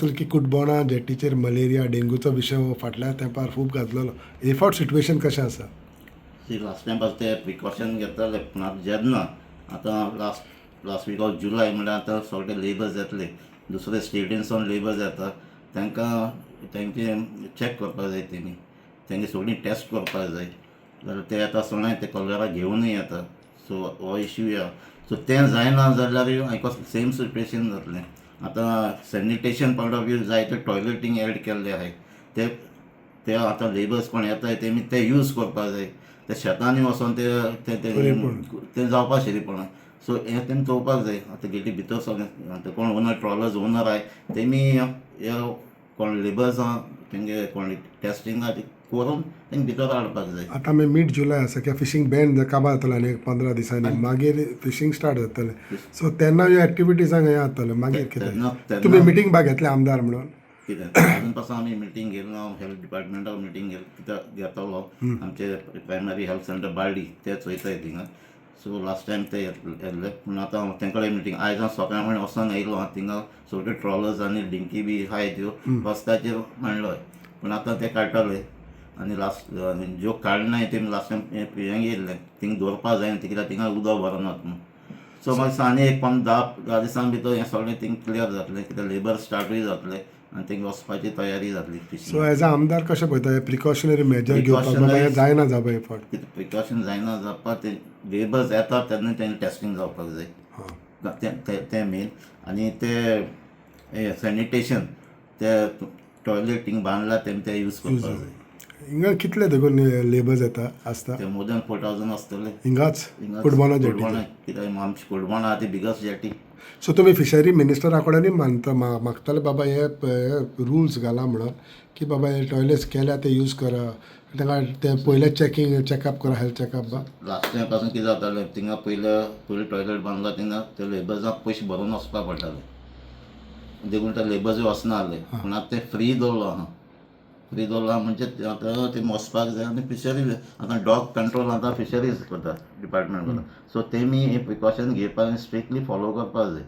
आसतलें की कुडबोणा जेटीचेर मलेरिया डेंगूचो विशय हो फाटल्या तेंपार खूब गाजलेलो हे फावट सिट्युएशन कशें आसा? लास्ट टायम पासून ते प्रिकॉशन घेताले पूण आतां जेन्ना आतां लास्ट वीक ऑफ जुलय म्हळ्यार आतां सगळे लेबर्स येतले दुसरे स्टेटीनसून लेबर्स येता तांकां तेंचे चॅक करपाक जाय तेंगे सगळीं टेस्ट करपाक जाय जाल्यार ते आतां सगळे ते कॉलेरा घेवनूय येता सो हो इश्यू या सो तें जायना जाल्यार हाका सेम सिट्युएशन जातलें आतां सॅनिटेशन पॉयंट ऑफ व्यू जायते टॉयलेटींग एड केल्ले आहाय ते ते आतां लेबर्स कोण येताय तेमी ते यूज करपाक जाय ते शेतांनी वचोन ते जावपा शिरीपणा सो हें तेमी चोवपाक जाय आतां गेली भितर सगळें आतां कोण ओनर ट्रॉलर्स ओनर आहाय तेमी हे कोण लेबर्स आहा तेंगे कोण टेस्टिंगा करून तेंगे भितर हाडपाक जाय. आतां आमी मिड जुलय आसा कित्याक फिशींग बॅन काबार जातलें आनी 15 दिसांनी मागीर फिशींग स्टार्ट जातलें सो तेन्ना ह्यो एक्टिविटीजांक हें जातलें मागीर कितें तुमी मिटींग बाग घेतले आमदार म्हणून कित्याक आजून पासून आमी मिटींग घेयना हांव हेल्थ डिपार्टमेंटाक मिटींग कित्याक घेतलो आमचे प्रायमरी हेल्थ सेंटर बार्डी ते चोयताय थिंगा सो लास्ट टायम ते येल्ले पूण आतां हांव तेंकडे मिटींग आयज हांव सकाळीं म्हण वचोन येयलो हांव थिंगा सगळे ट्रॉलर्स आनी डिंकी बी आहाय त्यो रस्त्याचेर मांडलोय पूण आतां ते काडटले आनी लास्ट ज्यो काडनाय तेमी लास्ट टायम हें येयल्ले थिंगा दवरपा जायना कित्याक थिंगा उदक भरनात म्हणून सो मागीर आनी एक 10 दिसां भितर हें सगळें थिंग क्लियर जातलें कित्याक लेबर स्टार्टूय जातले आनी थिंगा वचपाची तयारी जातली. सो एज अ आमदार कशें पळयता हे प्रिकॉशनरी मेजर घेवपाक बाबा हें जायना जावपा हे फावट कितें प्रिकॉशन जायना जावपा ते लेबर्स येता तेन्ना तेंचे टेस्टींग जावपाक जाय तें मेन आनी ते सॅनिटेशन ते टॉयलेट थिंग बांदला तेमी ते यूज करपाक जाय. हिंगा कितले देखून लेबर्स येता आसता ते मोर दॅन 4000 आसतले हिंगाच कुडबोना कित्याक आमची कुडबोना आहा ती बिगस्ट जेटी. सो तुमी फिशरी मिनिस्टरा कडेनूय मागताले बाबा हे रुल्स घाला म्हणून की बाबा हे टॉयलेट्स केल्या ते यूज करा तांकां ते पयले चॅकअप करा हेल्थ चॅकअप बा लास्ट टायम पासून कितें जातालें थिंगा पयले टॉयलेट बांदला थिंगा ते लेबर्सांक पयशे भरून वचपाक पडटाले देखून ते लेबर्सूय वचना जाले पूण आतां ते फ्री दवरलो आहा फ्री दवरला म्हणजे आतां ते वचपाक जाय आनी फिशरीज आतां डॉग कंट्रोल आतां फिशरीज करता डिपार्टमेंट करता सो तेमी हे प्रिकॉशन घेवपाक स्ट्रिक्टली फॉलो करपाक जाय.